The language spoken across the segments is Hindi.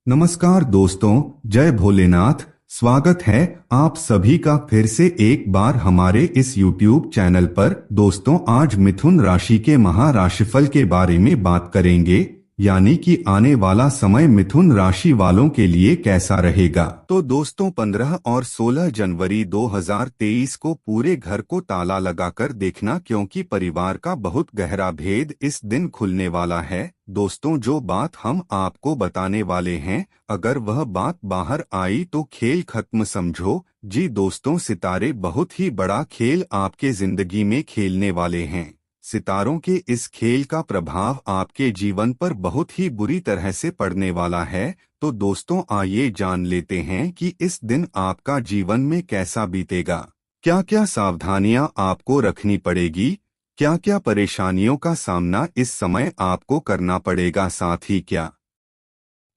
नमस्कार दोस्तों, जय भोलेनाथ। स्वागत है आप सभी का फिर से एक बार हमारे इस YouTube चैनल पर। दोस्तों, आज मिथुन राशि के महाराशिफल के बारे में बात करेंगे, यानी कि आने वाला समय मिथुन राशि वालों के लिए कैसा रहेगा। तो दोस्तों, 15 और 16 जनवरी 2023 को पूरे घर को ताला लगाकर देखना, क्योंकि परिवार का बहुत गहरा भेद इस दिन खुलने वाला है। दोस्तों, जो बात हम आपको बताने वाले हैं, अगर वह बात बाहर आई तो खेल खत्म समझो। जी दोस्तों, सितारे बहुत ही बड़ा खेल आपके जिंदगी में खेलने वाले हैं। सितारों के इस खेल का प्रभाव आपके जीवन पर बहुत ही बुरी तरह से पड़ने वाला है। तो दोस्तों, आइए जान लेते हैं कि इस दिन आपका जीवन में कैसा बीतेगा। क्या क्या सावधानियां आपको रखनी पड़ेगी, क्या क्या परेशानियों का सामना इस समय आपको करना पड़ेगा, साथ ही क्या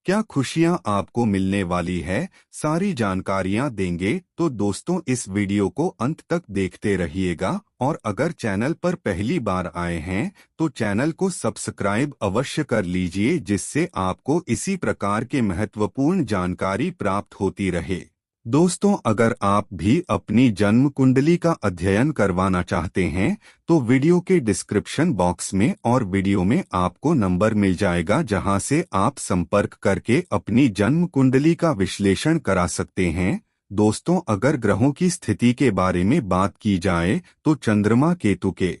क्या खुशियां आपको मिलने वाली है, सारी जानकारियां देंगे। तो दोस्तों, इस वीडियो को अंत तक देखते रहिएगा, और अगर चैनल पर पहली बार आए हैं तो चैनल को सब्सक्राइब अवश्य कर लीजिए, जिससे आपको इसी प्रकार के महत्वपूर्ण जानकारी प्राप्त होती रहे। दोस्तों, अगर आप भी अपनी जन्म कुंडली का अध्ययन करवाना चाहते हैं तो वीडियो के डिस्क्रिप्शन बॉक्स में और वीडियो में आपको नंबर मिल जाएगा, जहां से आप संपर्क करके अपनी जन्म कुंडली का विश्लेषण करा सकते हैं। दोस्तों, अगर ग्रहों की स्थिति के बारे में बात की जाए तो चंद्रमा केतु के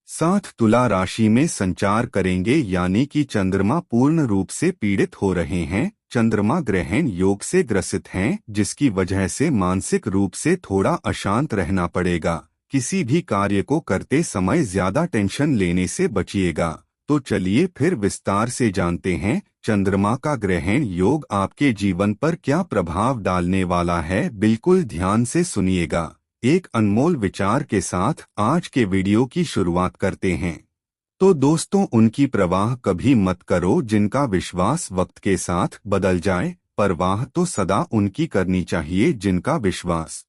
साथ तुला राशि में संचार करेंगे, यानी कि चंद्रमा पूर्ण रूप से पीड़ित हो रहे हैं। चंद्रमा ग्रहण योग से ग्रसित हैं, जिसकी वजह से मानसिक रूप से थोड़ा अशांत रहना पड़ेगा। किसी भी कार्य को करते समय ज्यादा टेंशन लेने से बचिएगा। तो चलिए फिर विस्तार से जानते हैं, चंद्रमा का ग्रहण योग आपके जीवन पर क्या प्रभाव डालने वाला है। बिल्कुल ध्यान से सुनिएगा। एक अनमोल विचार के साथ आज के वीडियो की शुरुआत करते हैं। तो दोस्तों, उनकी परवाह कभी मत करो जिनका विश्वास वक्त के साथ बदल जाए। परवाह तो सदा उनकी करनी चाहिए जिनका विश्वास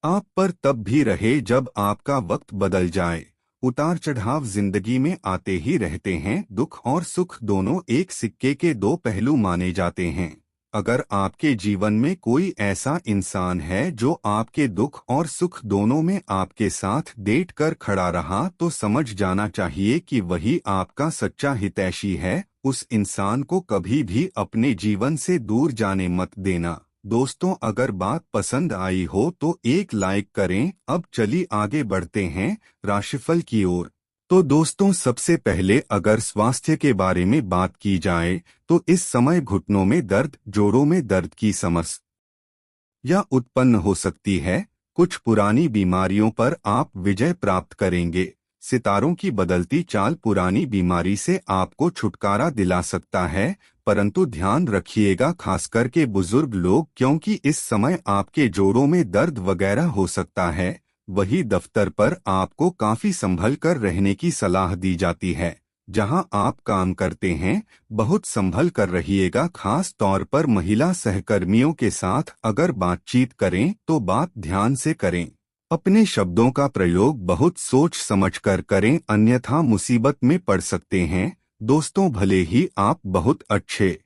आप पर तब भी रहे जब आपका वक्त बदल जाए। उतार चढ़ाव जिंदगी में आते ही रहते हैं। दुख और सुख दोनों एक सिक्के के दो पहलू माने जाते हैं। अगर आपके जीवन में कोई ऐसा इंसान है जो आपके दुख और सुख दोनों में आपके साथ डेट कर खड़ा रहा, तो समझ जाना चाहिए कि वही आपका सच्चा हितैषी है। उस इंसान को कभी भी अपने जीवन से दूर जाने मत देना। दोस्तों, अगर बात पसंद आई हो तो एक लाइक करें। अब चलिए आगे बढ़ते हैं राशिफल की ओर। तो दोस्तों, सबसे पहले अगर स्वास्थ्य के बारे में बात की जाए तो इस समय घुटनों में दर्द, जोड़ों में दर्द की समस्या उत्पन्न हो सकती है। कुछ पुरानी बीमारियों पर आप विजय प्राप्त करेंगे। सितारों की बदलती चाल पुरानी बीमारी से आपको छुटकारा दिला सकता है, परंतु ध्यान रखिएगा, खासकर के बुजुर्ग लोग, क्योंकि इस समय आपके जोड़ों में दर्द वगैरह हो सकता है। वही दफ्तर पर आपको काफी संभल कर रहने की सलाह दी जाती है। जहां आप काम करते हैं, बहुत संभल कर रहिएगा। खास तौर पर महिला सहकर्मियों के साथ अगर बातचीत करें तो बात ध्यान से करें। अपने शब्दों का प्रयोग बहुत सोच समझ कर करें, अन्यथा मुसीबत में पड़ सकते हैं। दोस्तों, भले ही आप बहुत अच्छे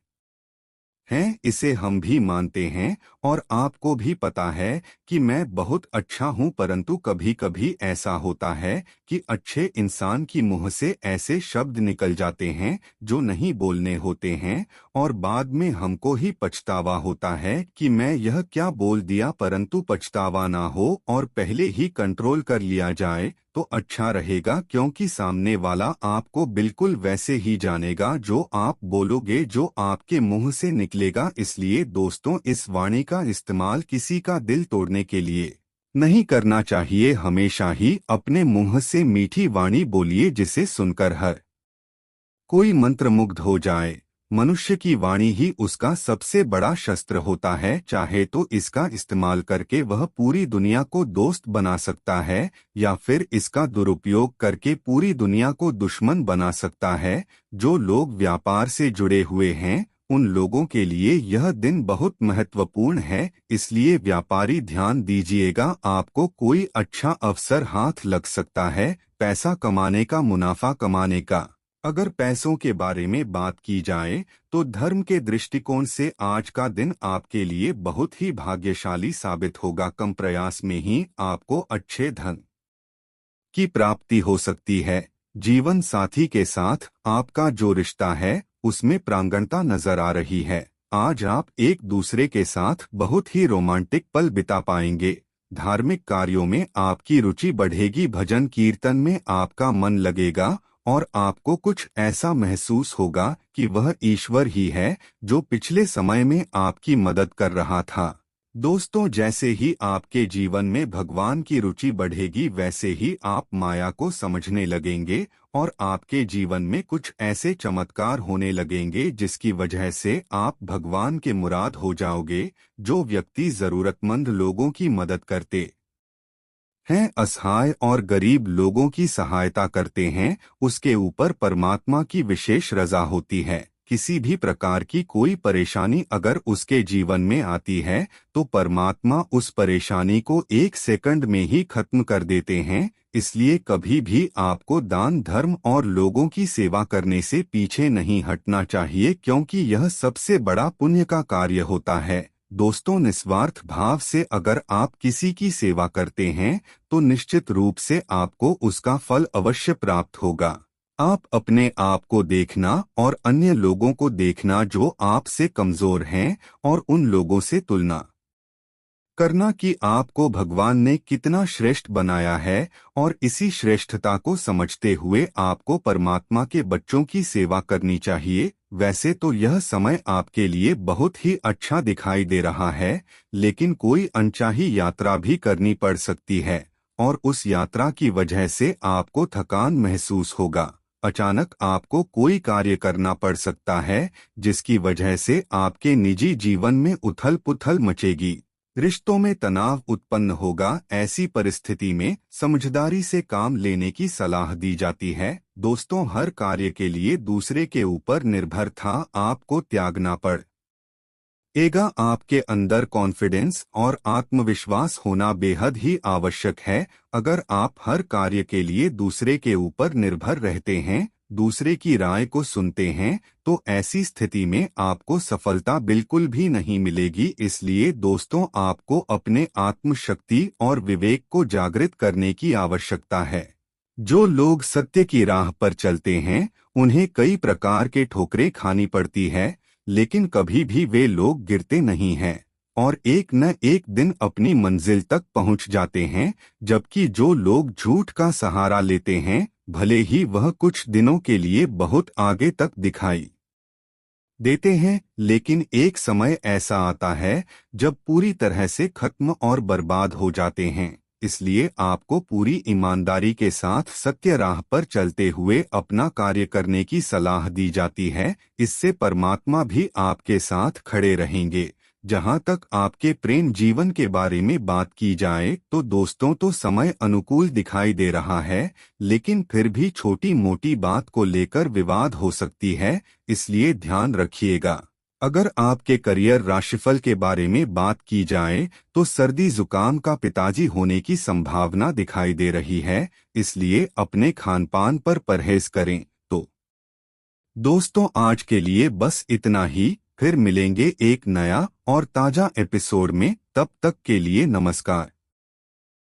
हैं, इसे हम भी मानते हैं, और आपको भी पता है कि मैं बहुत अच्छा हूं, परंतु कभी कभी ऐसा होता है कि अच्छे इंसान की मुंह से ऐसे शब्द निकल जाते हैं जो नहीं बोलने होते हैं, और बाद में हमको ही पछतावा होता है कि मैं यह क्या बोल दिया। परंतु पछतावा ना हो और पहले ही कंट्रोल कर लिया जाए तो अच्छा रहेगा, क्योंकि सामने वाला आपको बिल्कुल वैसे ही जानेगा जो आप बोलोगे, जो आपके मुंह से निकलेगा। इसलिए दोस्तों, इस वाणी का इस्तेमाल किसी का दिल तोड़ने के लिए नहीं करना चाहिए। हमेशा ही अपने मुंह से मीठी वाणी बोलिए, जिसे सुनकर हर कोई मंत्रमुग्ध हो जाए। मनुष्य की वाणी ही उसका सबसे बड़ा शस्त्र होता है। चाहे तो इसका इस्तेमाल करके वह पूरी दुनिया को दोस्त बना सकता है, या फिर इसका दुरुपयोग करके पूरी दुनिया को दुश्मन बना सकता है। जो लोग व्यापार से जुड़े हुए हैं, उन लोगों के लिए यह दिन बहुत महत्वपूर्ण है। इसलिए व्यापारी ध्यान दीजिएगा, आपको कोई अच्छा अवसर हाथ लग सकता है, पैसा कमाने का, मुनाफा कमाने का। अगर पैसों के बारे में बात की जाए तो धर्म के दृष्टिकोण से आज का दिन आपके लिए बहुत ही भाग्यशाली साबित होगा। कम प्रयास में ही आपको अच्छे धन की प्राप्ति हो सकती है। जीवन साथी के साथ आपका जो रिश्ता है उसमें प्रांगणता नजर आ रही है। आज आप एक दूसरे के साथ बहुत ही रोमांटिक पल बिता पाएंगे। धार्मिक कार्यों में आपकी रुचि बढ़ेगी। भजन कीर्तन में आपका मन लगेगा और आपको कुछ ऐसा महसूस होगा कि वह ईश्वर ही है जो पिछले समय में आपकी मदद कर रहा था। दोस्तों, जैसे ही आपके जीवन में भगवान की रुचि बढ़ेगी वैसे ही आप माया को समझने लगेंगे और आपके जीवन में कुछ ऐसे चमत्कार होने लगेंगे जिसकी वजह से आप भगवान के मुराद हो जाओगे। जो व्यक्ति जरूरतमंद लोगों की मदद करते हैं, असहाय और गरीब लोगों की सहायता करते हैं, उसके ऊपर परमात्मा की विशेष रजा होती है। किसी भी प्रकार की कोई परेशानी अगर उसके जीवन में आती है तो परमात्मा उस परेशानी को एक सेकंड में ही खत्म कर देते हैं। इसलिए कभी भी आपको दान धर्म और लोगों की सेवा करने से पीछे नहीं हटना चाहिए, क्योंकि यह सबसे बड़ा पुण्य का कार्य होता है। दोस्तों, निस्वार्थ भाव से अगर आप किसी की सेवा करते हैं तो निश्चित रूप से आपको उसका फल अवश्य प्राप्त होगा। आप अपने आप को देखना और अन्य लोगों को देखना जो आपसे कमजोर हैं और उन लोगों से तुलना करना कि आपको भगवान ने कितना श्रेष्ठ बनाया है, और इसी श्रेष्ठता को समझते हुए आपको परमात्मा के बच्चों की सेवा करनी चाहिए। वैसे तो यह समय आपके लिए बहुत ही अच्छा दिखाई दे रहा है, लेकिन कोई अनचाही यात्रा भी करनी पड़ सकती है और उस यात्रा की वजह से आपको थकान महसूस होगा। अचानक आपको कोई कार्य करना पड़ सकता है जिसकी वजह से आपके निजी जीवन में उथल पुथल मचेगी। रिश्तों में तनाव उत्पन्न होगा। ऐसी परिस्थिति में समझदारी से काम लेने की सलाह दी जाती है। दोस्तों, हर कार्य के लिए दूसरे के ऊपर निर्भरता आपको त्यागना पड़ेगा। आपके अंदर कॉन्फिडेंस और आत्मविश्वास होना बेहद ही आवश्यक है। अगर आप हर कार्य के लिए दूसरे के ऊपर निर्भर रहते हैं, दूसरे की राय को सुनते हैं, तो ऐसी स्थिति में आपको सफलता बिल्कुल भी नहीं मिलेगी। इसलिए दोस्तों, आपको अपने आत्मशक्ति और विवेक को जागृत करने की आवश्यकता है। जो लोग सत्य की राह पर चलते हैं उन्हें कई प्रकार के ठोकरें खानी पड़ती है, लेकिन कभी भी वे लोग गिरते नहीं हैं और एक न एक दिन अपनी मंजिल तक पहुंच जाते हैं। जबकि जो लोग झूठ का सहारा लेते हैं, भले ही वह कुछ दिनों के लिए बहुत आगे तक दिखाई देते हैं, लेकिन एक समय ऐसा आता है जब पूरी तरह से खत्म और बर्बाद हो जाते हैं। इसलिए आपको पूरी ईमानदारी के साथ सत्य राह पर चलते हुए अपना कार्य करने की सलाह दी जाती है। इससे परमात्मा भी आपके साथ खड़े रहेंगे। जहां तक आपके प्रेम जीवन के बारे में बात की जाए तो दोस्तों, तो समय अनुकूल दिखाई दे रहा है, लेकिन फिर भी छोटी मोटी बात को लेकर विवाद हो सकती है, इसलिए ध्यान रखिएगा। अगर आपके करियर राशिफल के बारे में बात की जाए तो सर्दी जुकाम का पिताजी होने की संभावना दिखाई दे रही है, इसलिए अपने खान पान पर परहेज करें। तो दोस्तों, आज के लिए बस इतना ही। फिर मिलेंगे एक नया और ताजा एपिसोड में। तब तक के लिए नमस्कार।